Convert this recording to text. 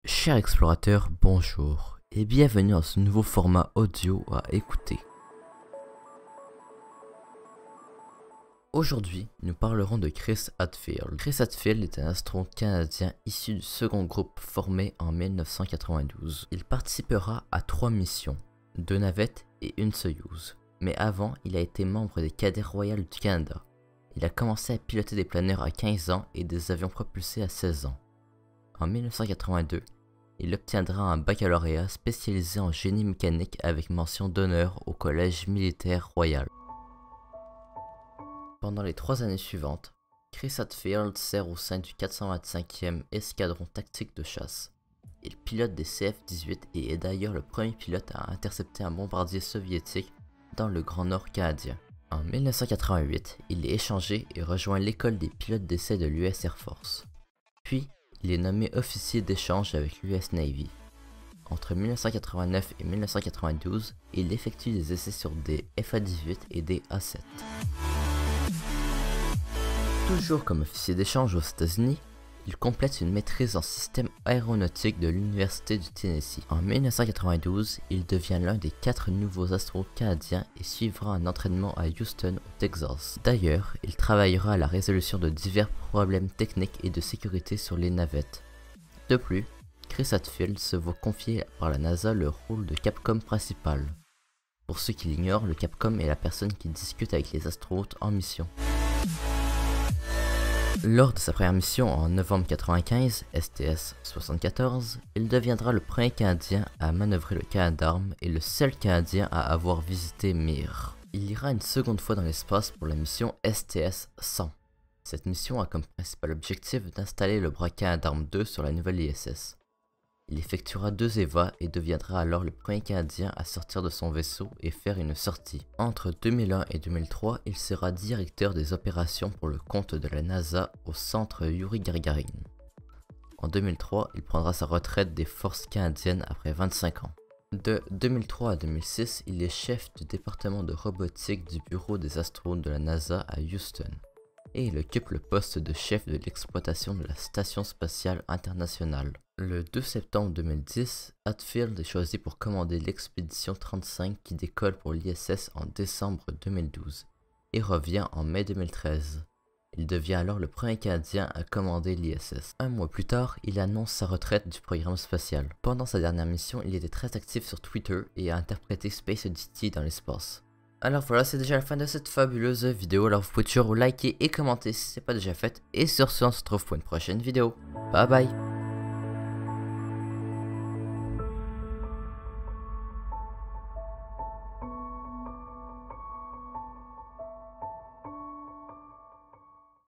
Chers explorateurs, bonjour et bienvenue dans ce nouveau format audio à écouter. Aujourd'hui, nous parlerons de Chris Hadfield. Chris Hadfield est un astronaute canadien issu du second groupe formé en 1992. Il participera à 3 missions, 2 navettes et une Soyouz. Mais avant, il a été membre des Cadets Royales du Canada. Il a commencé à piloter des planeurs à 15 ans et des avions propulsés à 16 ans. En 1982, il obtiendra un baccalauréat spécialisé en génie mécanique avec mention d'honneur au Collège militaire royal. Pendant les 3 années suivantes, Chris Hadfield sert au sein du 425e escadron tactique de chasse. Il pilote des CF-18 et est d'ailleurs le premier pilote à intercepter un bombardier soviétique dans le Grand Nord canadien. En 1988, il est échangé et rejoint l'école des pilotes d'essai de l'US Air Force. Puis, il est nommé officier d'échange avec l'US Navy. Entre 1989 et 1992, il effectue des essais sur des FA-18 et des A-7. Toujours comme officier d'échange aux États-Unis, il complète une maîtrise en système aéronautique de l'Université du Tennessee. En 1992, il devient l'un des 4 nouveaux astronautes canadiens et suivra un entraînement à Houston, au Texas. D'ailleurs, il travaillera à la résolution de divers problèmes techniques et de sécurité sur les navettes. De plus, Chris Hadfield se voit confier par la NASA le rôle de Capcom principal. Pour ceux qui l'ignorent, le Capcom est la personne qui discute avec les astronautes en mission. Lors de sa première mission en novembre 1995, STS-74, il deviendra le premier Canadien à manœuvrer le Canadarm et le seul Canadien à avoir visité Mir. Il ira une seconde fois dans l'espace pour la mission STS-100. Cette mission a comme principal objectif d'installer le bras Canadarm2 sur la nouvelle ISS. Il effectuera 2 EVA et deviendra alors le premier Canadien à sortir de son vaisseau et faire une sortie. Entre 2001 et 2003, il sera directeur des opérations pour le compte de la NASA au centre Yuri Gagarin. En 2003, il prendra sa retraite des forces canadiennes après 25 ans. De 2003 à 2006, il est chef du département de robotique du bureau des astronautes de la NASA à Houston. Et il occupe le poste de chef de l'exploitation de la Station spatiale internationale. Le 2 septembre 2010, Hadfield est choisi pour commander l'expédition 35 qui décolle pour l'ISS en décembre 2012 et revient en mai 2013. Il devient alors le premier Canadien à commander l'ISS. Un mois plus tard, il annonce sa retraite du programme spatial. Pendant sa dernière mission, il était très actif sur Twitter et a interprété Space Oddity dans l'espace. Alors voilà, c'est déjà la fin de cette fabuleuse vidéo. Alors vous pouvez toujours liker et commenter si ce n'est pas déjà fait. Et sur ce, on se retrouve pour une prochaine vidéo. Bye bye.